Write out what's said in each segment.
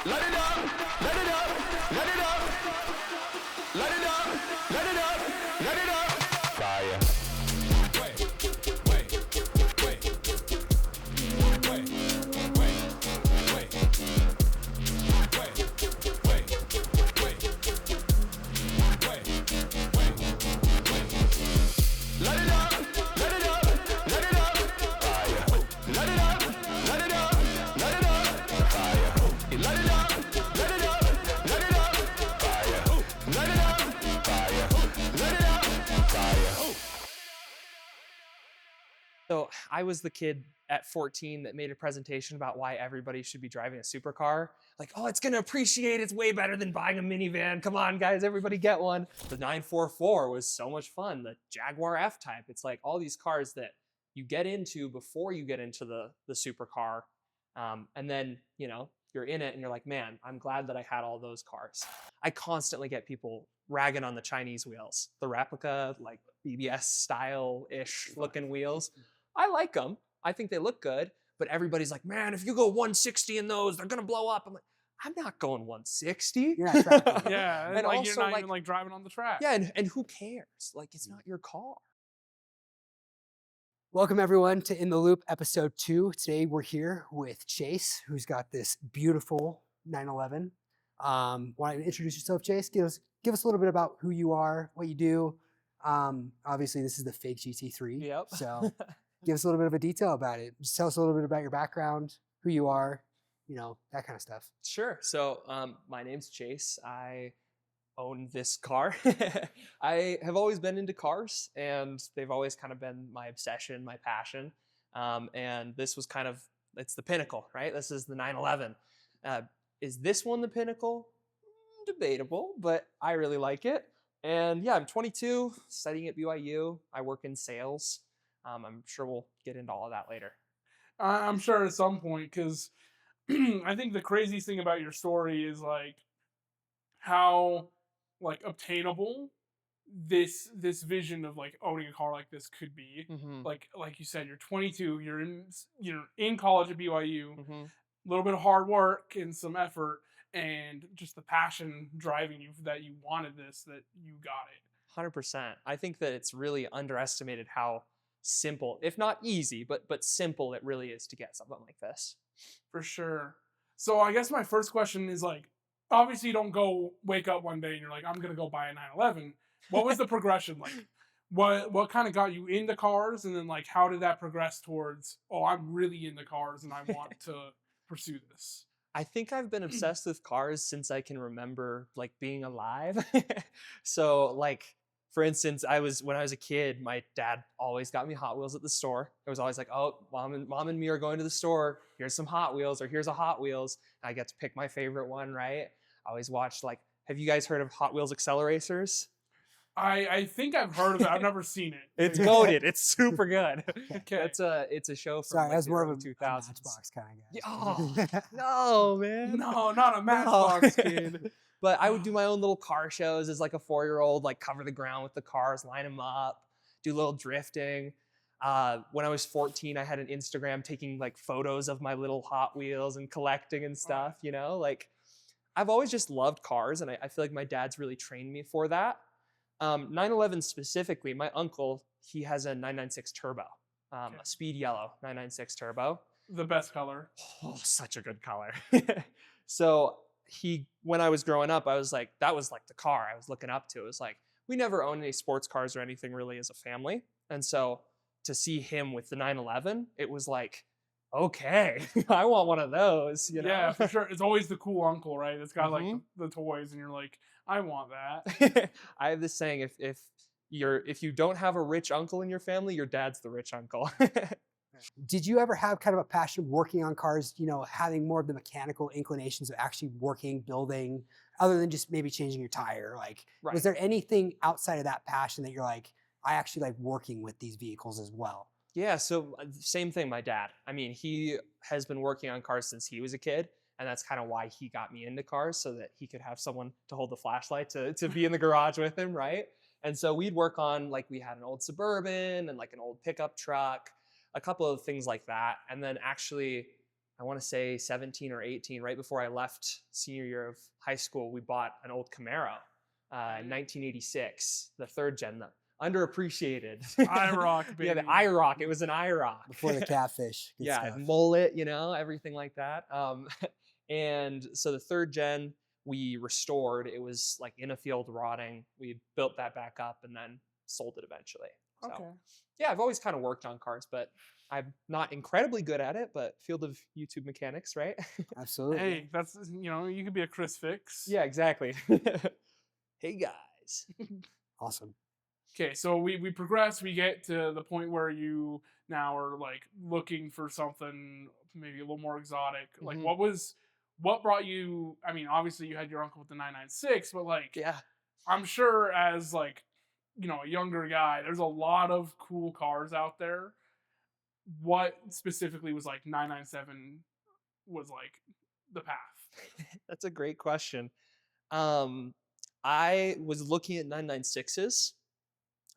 Let it up, let it up, let it up. Let it up, let it up, let it up. Fire. Wait, wait, wait. Wait, wait, wait. Wait, wait, wait. Wait, wait, wait. Let it up, let it up, let it up. Fire. Let it up, let it up, let it up. Fire. Let it up, let it up, let it up. Fire. Let it up, fire. Let it up, fire. So I was the kid at 14 that made a presentation about why everybody should be driving a supercar. Like, oh, it's gonna appreciate, it's way better than buying a minivan. Come on, guys, everybody get one. The 944 was so much fun. The Jaguar F-Type. It's like all these cars that you get into before you get into the supercar. And then, you know, you're in it and you're like, man, I'm glad that I had all those cars. I constantly get people ragging on the Chinese wheels, the replica, like BBS style-ish looking wheels. I like them. I think they look good, but everybody's like, man, if you go 160 in those, they're gonna blow up. I'm like, I'm not going 160. You're not tracking. Yeah, and And like also, you're not like- even like driving on the track. Yeah, and who cares? Like, it's not your car. Welcome everyone to In the Loop episode 2. Today we're here with Chase, who's got this beautiful 911. Want to introduce yourself, Chase? Give us a little bit about who you are, what you do. Obviously this is the fake GT3. Yep. So give us a little bit of a detail about it. Just tell us a little bit about your background, who you are, you know, that kind of stuff. Sure. So my name's Chase. I own this car. I have always been into cars, and they've always kind of been my obsession, my passion. And this was kind of, it's the pinnacle, right? This is the 911. Is this one the pinnacle? Debatable, but I really like it. And yeah, I'm 22, studying at BYU. I work in sales. I'm sure we'll get into all of that later. I'm sure at some point, because I think the craziest thing about your story is like how like obtainable this vision of like owning a car like this could be. Mm-hmm. Like you said, you're 22, you're in college at BYU, Mm-hmm. a little bit of hard work and some effort, and just the passion driving you that you wanted this, that you got it. 100%. I think that it's really underestimated how simple, if not easy, but simple it really is to get something like this. For sure. So I guess my first question is like, obviously you don't go wake up one day and you're like, I'm gonna go buy a 911. What was the progression like? What kind of got you into cars, and then like how did that progress towards, oh, I'm really into cars and I want to pursue this? I think I've been obsessed with cars since I can remember like being alive. So like, for instance, when I was a kid, my dad always got me Hot Wheels at the store. It was always like, oh, mom and me are going to the store. Here's some Hot Wheels, or here's a Hot Wheels. And I get to pick my favorite one, right? I always watched like, have you guys heard of Hot Wheels Acceleracers? I think I've heard of it. I've never seen it. It's goated. It's super good. Okay. It's a show from Sorry, like, I was the more of early a 2000s. Matchbox kind of guy. Yeah, oh, no, man. No, not a Matchbox kid. But I would do my own little car shows as like a 4-year-old, like cover the ground with the cars, line them up, do a little drifting. When I was 14, I had an Instagram taking like photos of my little Hot Wheels and collecting and stuff, you know? Like, I've always just loved cars, and I feel like my dad's really trained me for that. 911 specifically, my uncle, he has a 996 Turbo, a speed yellow 996 Turbo. The best color. Oh, such a good color. So when I was growing up, I was like, that was like the car I was looking up to. It was like, we never owned any sports cars or anything really as a family. And so to see him with the 911, it was like, okay, I want one of those, you know? Yeah, for sure. It's always the cool uncle, right? It's got like the toys, and you're like, I want that. I have this saying, if you don't have a rich uncle in your family, your dad's the rich uncle. Did you ever have kind of a passion working on cars, you know, having more of the mechanical inclinations of actually working, building, other than just maybe changing your tire? Like, Right. Was there anything outside of that passion that you're like, I actually like working with these vehicles as well? Yeah, so same thing, my dad. I mean, he has been working on cars since he was a kid, and that's kind of why he got me into cars, so that he could have someone to hold the flashlight to be in the garage with him, right? And so we'd work on, like, we had an old Suburban and like an old pickup truck, a couple of things like that. And then actually I want to say 17 or 18, right before I left senior year of high school, we bought an old Camaro, 1986, the 3rd gen, the underappreciated. IROC, Yeah, the baby. IROC. It was an IROC. Before the catfish. Good Yeah, stuff. mullet, everything like that. And so the 3rd gen we restored. It was like in a field rotting. We built that back up and then sold it eventually. So, Okay. yeah, I've always kind of worked on cars, but I'm not incredibly good at it, but field of YouTube mechanics, right? Absolutely. Hey, that's, you could be a Chris Fix. Yeah, exactly. Hey guys. Awesome. Okay, so we progress. We get to the point where you now are like looking for something maybe a little more exotic. Like, what brought you? I mean, obviously you had your uncle with the 996, but like, Yeah. I'm sure as like, a younger guy, there's a lot of cool cars out there. What specifically was like 997 was like the path? That's a great question. I was looking at 996s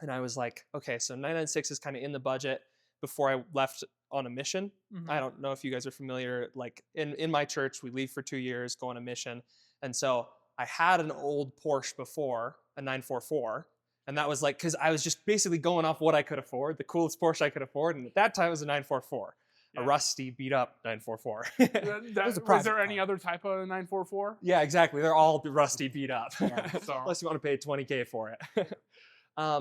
and I was like, okay, so 996 is kind of in the budget before I left on a mission. Mhm. I don't know if you guys are familiar, like in my church, we leave for 2 years, go on a mission. And so I had an old Porsche before, a 944. And that was like, because I was just basically going off what I could afford, the coolest Porsche I could afford. And at that time it was a 944, Yeah. a rusty, beat up 944. was a Was private there any car. other type of 944? Yeah, exactly. They're all rusty, beat up. Yeah, so- Unless you want to pay $20K for it.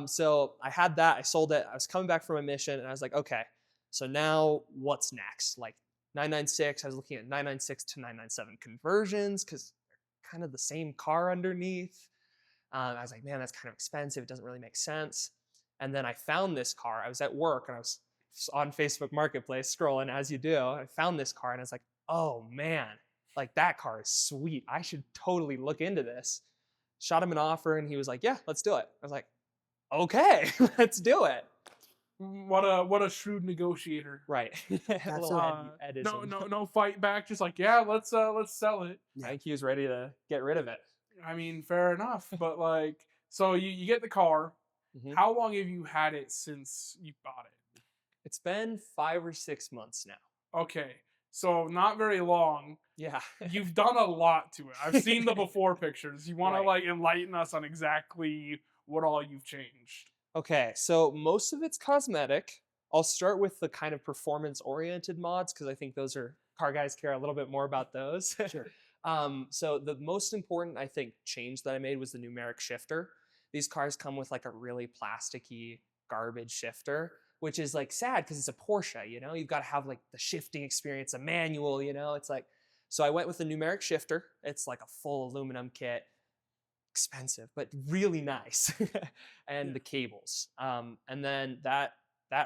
So I had that. I sold it. I was coming back from a mission, and I was like, okay, so now what's next? Like 996. I was looking at 996 to 997 conversions because they're kind of the same car underneath. I was like, man, that's kind of expensive. It doesn't really make sense. And then I found this car. I was at work, and I was on Facebook Marketplace scrolling, as you do. I found this car, and I was like, oh man, like that car is sweet. I should totally look into this. Shot him an offer, and he was like, yeah, let's do it. I was like, okay, let's do it. What a shrewd negotiator. Right. A little Edison. No fight back. Just like, yeah, let's sell it. I think he was ready to get rid of it. I mean, fair enough. But like, so you get the car. Mhm. How long have you had it since you bought it? It's been 5 or 6 months now. Okay, so not very long. Yeah. You've done a lot to it. I've seen the before pictures. You want to Right. like enlighten us on exactly what all you've changed? Okay, so most of it's cosmetic. I'll start with the kind of performance-oriented mods because I think those are car guys care a little bit more about those. Sure. So the most important, I think, change that I made was the numeric shifter. These cars come with like a really plasticky garbage shifter, which is like sad because it's a Porsche, you've got to have like the shifting experience, a manual, it's like, so I went with the numeric shifter. It's like a full aluminum kit, expensive, but really nice. And the cables. And then that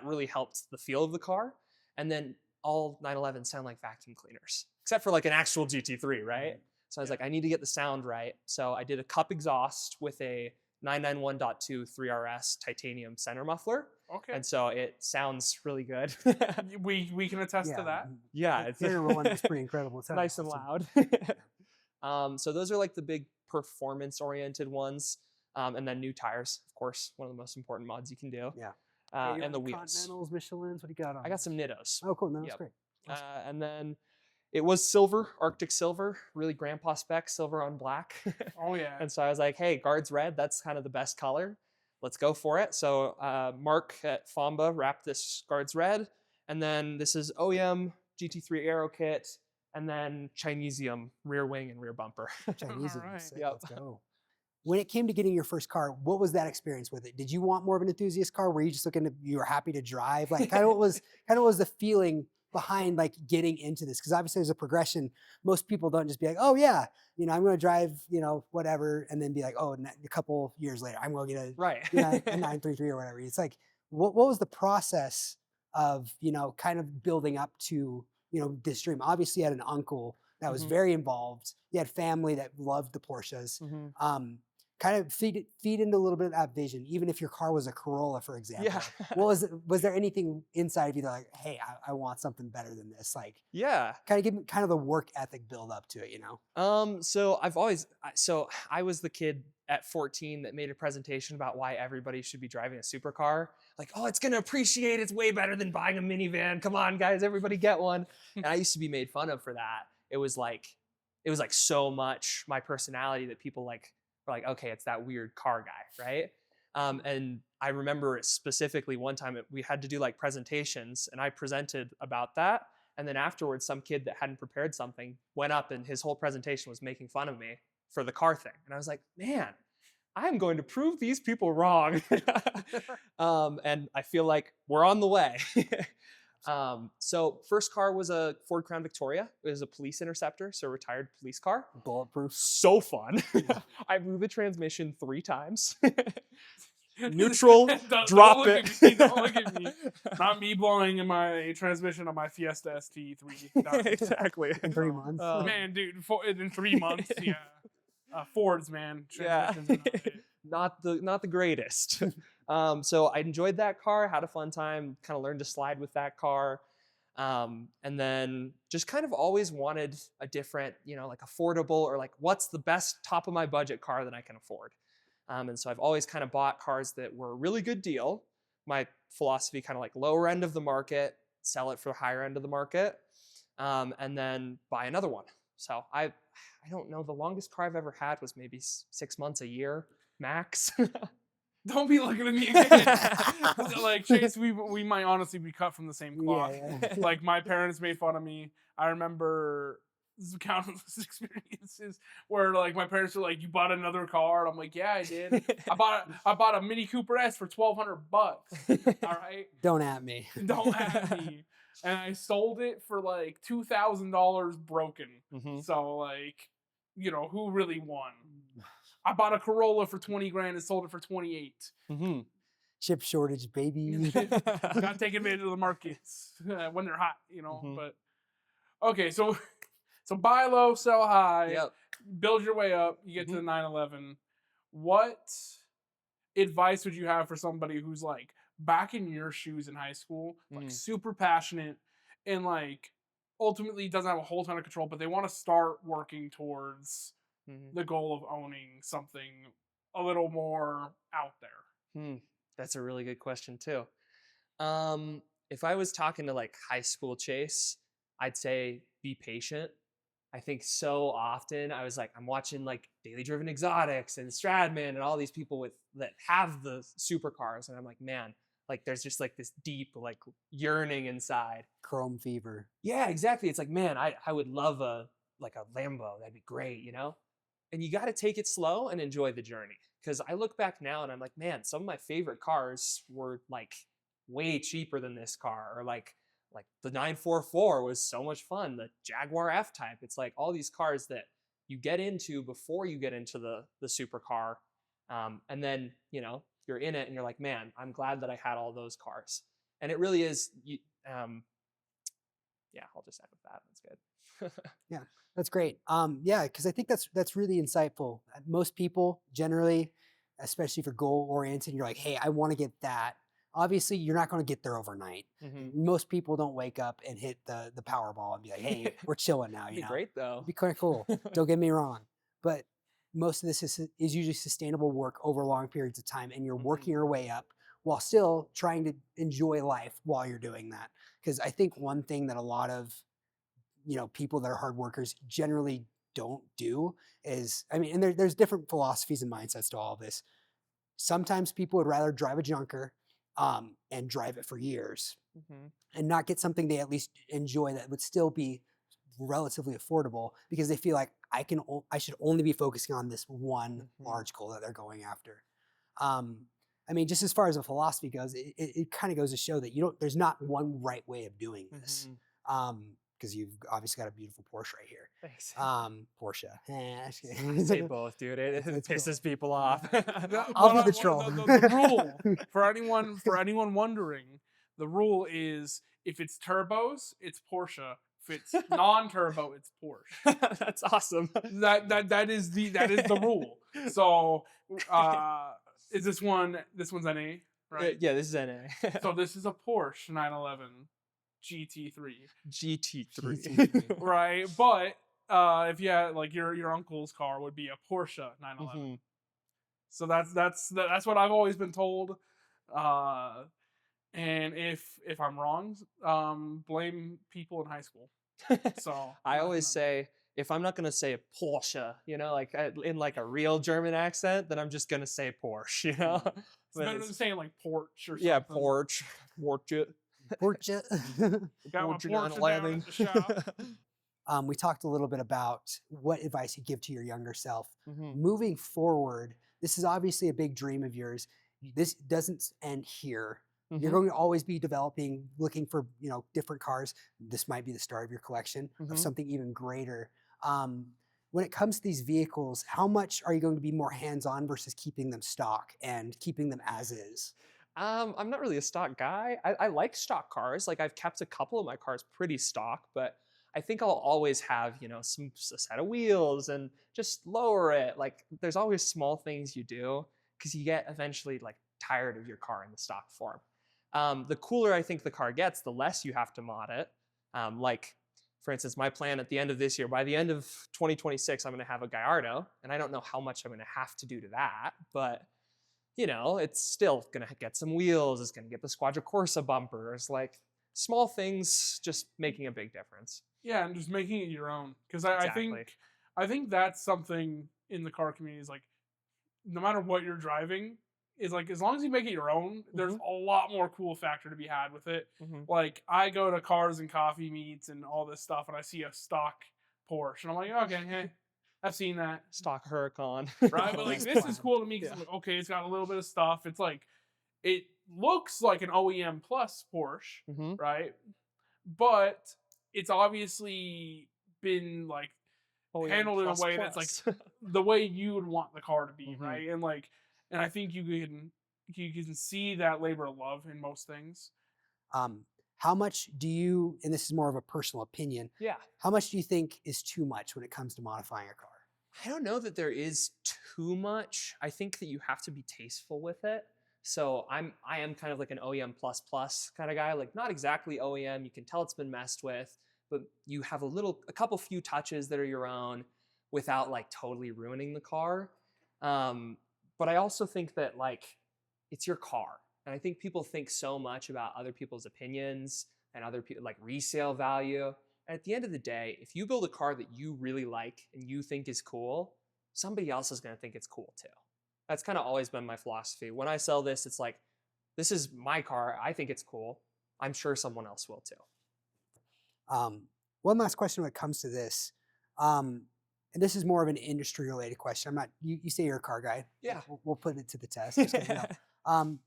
really helped the feel of the car. And then all 911s sound like vacuum cleaners, except for like an actual GT3, right? So I was like, I need to get the sound right. So I did a cup exhaust with a 991.2 3RS titanium center muffler. Okay, And so it sounds really good. we can attest to that. Yeah, The it's inner one is pretty incredible. It sounds nice and awesome. loud. So those are like the big performance-oriented ones. And then new tires, of course, one of the most important mods you can do. Yeah. And the wheels. Continentals, Michelins. What do you got on? I got some Nittos. Oh, cool. No, that's Yep. great. And then it was silver, Arctic silver, really grandpa spec, silver on black. Oh yeah. And so I was like, hey, guards red, that's kind of the best color. Let's go for it. So Mark at Famba wrapped this guards red. And then this is OEM GT3 Aero kit. And then Chinesium rear wing and rear bumper. Chinese. Alright. Sick. Yep. Let's go. When it came to getting your first car, what was that experience with it? Did you want more of an enthusiast car? Were you just you were happy to drive? Like, kind of what was the feeling behind like getting into this? Because obviously there's a progression. Most people don't just be like, oh yeah, I'm going to drive, whatever, and then be like, oh, a couple years later, I'm going to get Right. a 933 or whatever. It's like, what was the process of, kind of building up to, this dream? Obviously you had an uncle that was Mhm. very involved. You had family that loved the Porsches. Mhm. kind of feed into a little bit of that vision, even if your car was a Corolla, for example. Yeah. Was there anything inside of you that like, hey, I want something better than this? Like, Yeah. kind of give kind of the work ethic build up to it, you know? So I was the kid at 14 that made a presentation about why everybody should be driving a supercar. Like, oh, it's gonna appreciate. It's way better than buying a minivan. Come on, guys, everybody get one. And I used to be made fun of for that. It was like so much my personality that people were like, okay, it's that weird car guy, right? And I remember specifically one time we had to do like presentations, and I presented about that. And then afterwards, some kid that hadn't prepared something went up, and his whole presentation was making fun of me for the car thing. And I was like, man, I'm going to prove these people wrong. And I feel like we're on the way. So first car was a Ford Crown Victoria. It was a police interceptor, so a retired police car. Bulletproof. So fun. I blew the transmission 3 times. Neutral, drop it. Don't look at me. Not me blowing in my transmission on my Fiesta ST3. Exactly. In 3 months. Man, dude, in 3 months, yeah. Fords, man. Yeah. Not the greatest. So I enjoyed that car, had a fun time, kind of learned to slide with that car. And then just kind of always wanted a different, like affordable or like what's the best top of my budget car that I can afford. And so I've always kind of bought cars that were a really good deal. My philosophy kind of like lower end of the market, sell it for higher end of the market, and then buy another one. So I don't know, the longest car I've ever had was maybe 6 months, a year max. Don't be looking at me again. Like, Chase, we might honestly be cut from the same cloth. Yeah. Like, my parents made fun of me. I remember countless experiences where like my parents were like, "You bought another car?" And I'm like, "Yeah, I did. I bought a Mini Cooper S for $1,200. All right, Don't at me. don't at me." And I sold it for like $2,000 broken. Mm-hmm. So like, who really won? I bought a Corolla for 20 grand and sold it for 28. Mm-hmm. Chip shortage, baby. Gotta take advantage of the markets when they're hot, Mm-hmm. But okay, so buy low, sell high, Yep. build your way up, you get to the 911. What advice would you have for somebody who's like back in your shoes in high school, like super passionate and like ultimately doesn't have a whole ton of control, but they want to start working towards the goal of owning something a little more out there? That's a really good question too. If I was talking to like high school Chase, I'd say be patient. I think so often I was like, I'm watching like Daily Driven Exotics and Stradman and all these people that have the supercars, and I'm like, man, like there's just like this deep like yearning inside. Chrome fever. Yeah, exactly. It's like, man, I would love a Lambo. That'd be great, And you got to take it slow and enjoy the journey. Because I look back now and I'm like, man, some of my favorite cars were like way cheaper than this car, or like the 944 was so much fun. The Jaguar F-Type. It's like all these cars that you get into before you get into the supercar. And then, you're in it and you're like, man, I'm glad that I had all those cars. And it really is, yeah, I'll just end with that. That's good. Yeah, that's great. Yeah, because I think that's really insightful. Most people generally, especially if you're goal oriented, you're like, hey, I want to get that. Obviously, you're not going to get there overnight. Mm-hmm. Most people don't wake up and hit the Powerball and be like, hey, we're chilling now. It'd be great though. It'd be kind of cool. Don't get me wrong. But most of this is usually sustainable work over long periods of time, and you're working your way up while still trying to enjoy life while you're doing that. Because I think one thing that a lot of people that are hard workers generally don't do is, and there's different philosophies and mindsets to all of this. Sometimes people would rather drive a junker and drive it for years and not get something they at least enjoy that would still be relatively affordable, because they feel like I should only be focusing on this one large goal that they're going after. Just as far as a philosophy goes, it kind of goes to show that there's not one right way of doing this. Because you've obviously got a beautiful Porsche right here. Thanks. Porsche. Say both, dude. It pisses people off. I'll be the troll. The rule for anyone wondering, the rule is if it's turbos, it's Porsche. If it's non-turbo, it's Porsche. That's awesome. That is the rule. So, is this one? This one's NA, right? Yeah, this is NA. So this is a Porsche 911 GT3, GT3. right? But if you had like your uncle's car would be a Porsche 911. So that's what I've always been told. And if I'm wrong, blame people in high school. So I always say, if I'm not gonna say Porsche, like in like a real German accent, then I'm just gonna say Porsche, it's But better than saying like Porsche or something. yeah, Porsche. Porsche. Got my Porsche Porsche down at the shop. We talked a little bit about what advice you give to your younger self. Mhm. Moving forward, this is obviously a big dream of yours. This doesn't end here. You're Mhm. going to always be developing, looking for different cars. This might be the start of your collection Mhm. of something even greater. When it comes to these vehicles, how much are you going to be more hands-on versus keeping them stock and keeping them as is? I'm not really a stock guy. I like stock cars. Like I've kept a couple of my cars pretty stock, but I think I'll always have, a set of wheels and just lower it. Like there's always small things you do because you get eventually like tired of your car in the stock form. The cooler I think the car gets, the less you have to mod it. Like for instance, my plan at the end of this year, by the end of 2026, I'm going to have a Gallardo, and I don't know how much I'm going to have to do to that, but it's still going to get some wheels. It's going to get the Squadra Corsa bumpers, like small things just making a big difference. Yeah, and just making it your own. Because Exactly. I think that's something in the car community is like, no matter what you're driving, is like as long as you make it your own, there's a lot more cool factor to be had with it. Mhm. Like I go to cars and coffee meets and all this stuff, and I see a stock Porsche, and I'm like, okay, hey, I've seen that. Stock Huracan. Right, but like this is cool to me because like, okay, it's got a little bit of stuff. It's like it looks like an OEM plus Porsche, Mhm. right? But it's obviously been like OEM handled in a plus way that's like plus. the way you would want the car to be, Mhm. right? And I think you can see that labor of love in most things. How much do you, and this is more of a personal opinion, Yeah. how much do you think is too much when it comes to modifying a car? I don't know that there is too much. I think that you have to be tasteful with it. So I am kind of like an OEM plus plus kind of guy, like not exactly OEM. You can tell it's been messed with, but you have a couple few touches that are your own without like totally ruining the car. But I also think that like it's your car. And I think people think so much about other people's opinions and other people like resale value. And at the end of the day, if you build a car that you really like and you think is cool, somebody else is going to think it's cool too. That's kind of always been my philosophy. When I sell this, it's like, this is my car. I think it's cool. I'm sure someone else will too. One last question when it comes to this, and this is more of an industry related question. I'm not, you say you're a car guy. Yeah. We'll put it to the test. Just 'cause,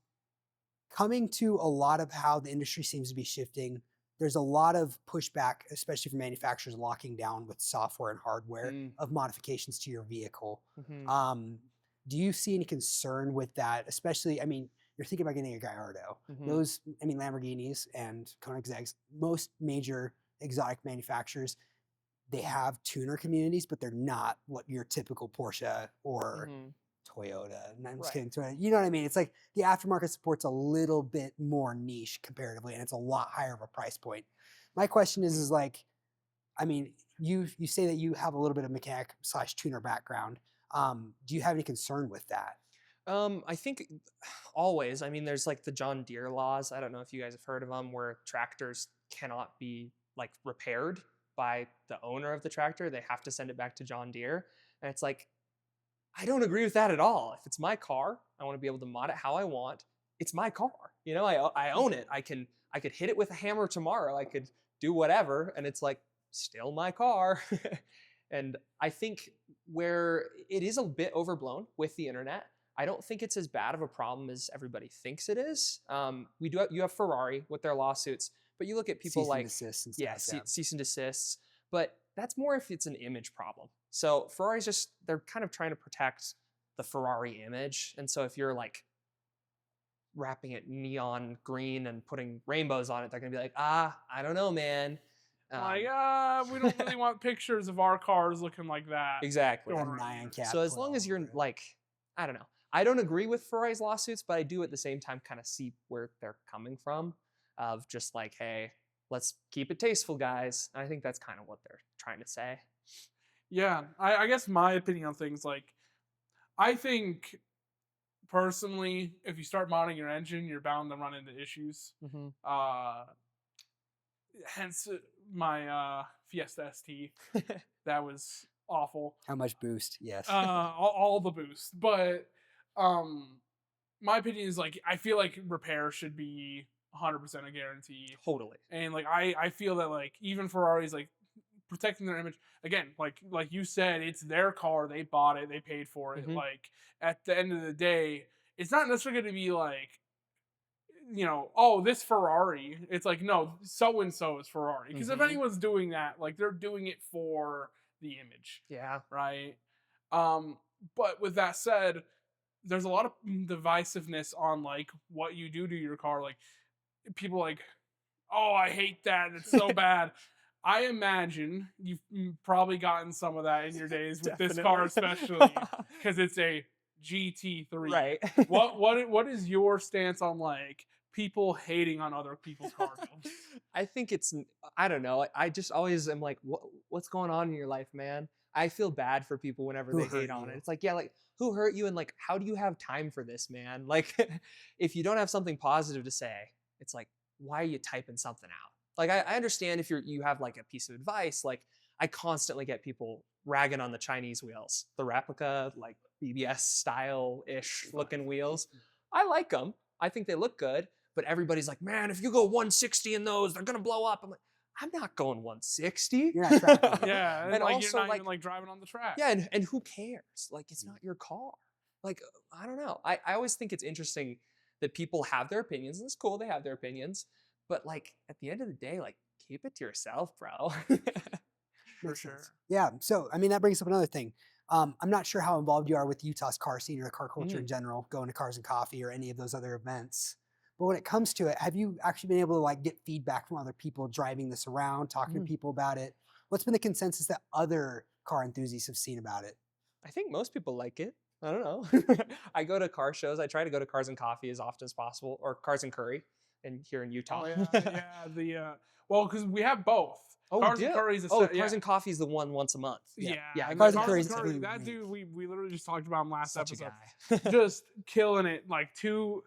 coming to a lot of how the industry seems to be shifting, there's a lot of pushback, especially from manufacturers locking down with software and hardware of modifications to your vehicle. Mhm. Do you see any concern with that? Especially, I mean, you're thinking about getting a Gallardo. Mhm. Those, I mean, Lamborghinis and Koenigseggs, most major exotic manufacturers, they have tuner communities, but they're not what your typical Porsche or Mhm. Toyota. And I'm just Right. kidding, Toyota. You know what I mean? It's like the aftermarket support's a little bit more niche comparatively, and it's a lot higher of a price point. My question is like, I mean, you say that you have a little bit of mechanic / tuner background. Do you have any concern with that? I think always. I mean, there's like the John Deere laws. I don't know if you guys have heard of them, where tractors cannot be like repaired by the owner of the tractor. They have to send it back to John Deere. And it's like, I don't agree with that at all. If it's my car, I want to be able to mod it how I want. It's my car. I own it. I could hit it with a hammer tomorrow. I could do whatever, and it's like still my car. And I think where it is a bit overblown with the internet, I don't think it's as bad of a problem as everybody thinks it is. You have Ferrari with their lawsuits, but you look at people Cease and like desist and stuff like that. cease and desists. But that's more if it's an image problem. So Ferrari's they're kind of trying to protect the Ferrari image. And so if you're like wrapping it neon green and putting rainbows on it, they're gonna be like, I don't know, man. Like, we don't really want pictures of our cars looking like that. Exactly. Going A around Nyan here. cap So as put long all as you're over it. like, I don't know. I don't agree with Ferrari's lawsuits, but I do at the same time kind of see where they're coming from of just like, hey, let's keep it tasteful, guys. And I think that's kind of what they're trying to say. Yeah, I guess my opinion on things, like, I think personally, if you start modding your engine, you're bound to run into issues. Mm-hmm. Hence my Fiesta ST. That was awful. How much boost? Yes. All the boost. But my opinion is, like, I feel like repair should be 100% a guarantee. Totally. And like I feel that, like, even Ferrari's, like, protecting their image again, like you said, it's their car, they bought it, they paid for it. Mhm. Like, at the end of the day, it's not necessarily going to be like, you know, oh, this Ferrari. It's like, no, so and so is Ferrari, because if Mhm. anyone's doing that, like, they're doing it for the image, Yeah. right? But with that said, there's a lot of divisiveness on, like, what you do to your car. Like, people like, oh, I hate that, it's so bad. I imagine you've probably gotten some of that in your days with this car, especially because it's a GT3. Right. What is your stance on, like, people hating on other people's car builds? I think it's, I don't know. I just always am like, what's going on in your life, man? I feel bad for people whenever Who they hurt hate on you? it. It's like, yeah, like, who hurt you? And like, how do you have time for this, man? Like, if you don't have something positive to say, it's like, why are you typing something out? Like, I understand if you have like a piece of advice. Like, I constantly get people ragging on the Chinese wheels, the replica, like BBS style-ish looking wheels. I like them. I think they look good. But everybody's like, man, if you go 160 in those, they're gonna blow up. I'm like, I'm not going 160. You're not tracking. Yeah, and And like, also, you're not like, even, like, driving on the track. Yeah, and who cares? Like, it's not your car. Like, I don't know. I always think it's interesting that people have their opinions, and it's cool they have their opinions. But like, at the end of the day, like, keep it to yourself, bro. For Makes sure. sense. Yeah. So, I mean, that brings up another thing. I'm not sure how involved you are with Utah's car scene or the car culture in general, going to Cars and Coffee or any of those other events. But when it comes to it, have you actually been able to, like, get feedback from other people driving this around, talking to people about it? What's been the consensus that other car enthusiasts have seen about it? I think most people like it. I don't know. I go to car shows. I try to go to Cars and Coffee as often as possible, or Cars and Curry, and here in Utah. Oh yeah, well, because we have both. Oh, Cars we and do? Curry's a Oh, set, Cars yeah. and Coffee is the one once a month. Yeah, Yeah, Cars and Cars Curry's and Curry, definitely that me. dude, we literally just talked about him last Such a episode. guy. Just killing it, like two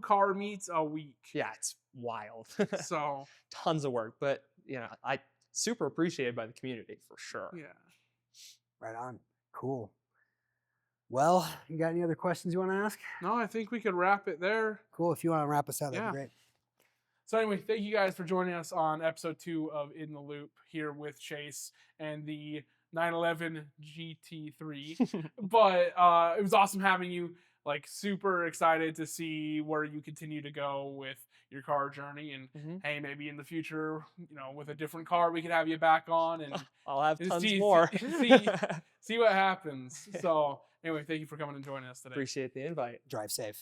car meets a week. Yeah, it's wild. So Tons of work, but you know, I super appreciated by the community for sure. yeah. Right on. Cool. Well, you got any other questions you want to ask? No, I think we could wrap it there. Cool. If you want to wrap us out, that'd Yeah. be great. So anyway, thank you guys for joining us on episode 2 of In the Loop here with Chase and the 911 GT3. But it was awesome having you. Like, super excited to see where you continue to go with your car journey. And hey, maybe in the future, you know, with a different car, we could have you back on and I'll have and tons more. see what happens. So anyway, thank you for coming and joining us today. Appreciate the invite. Drive safe.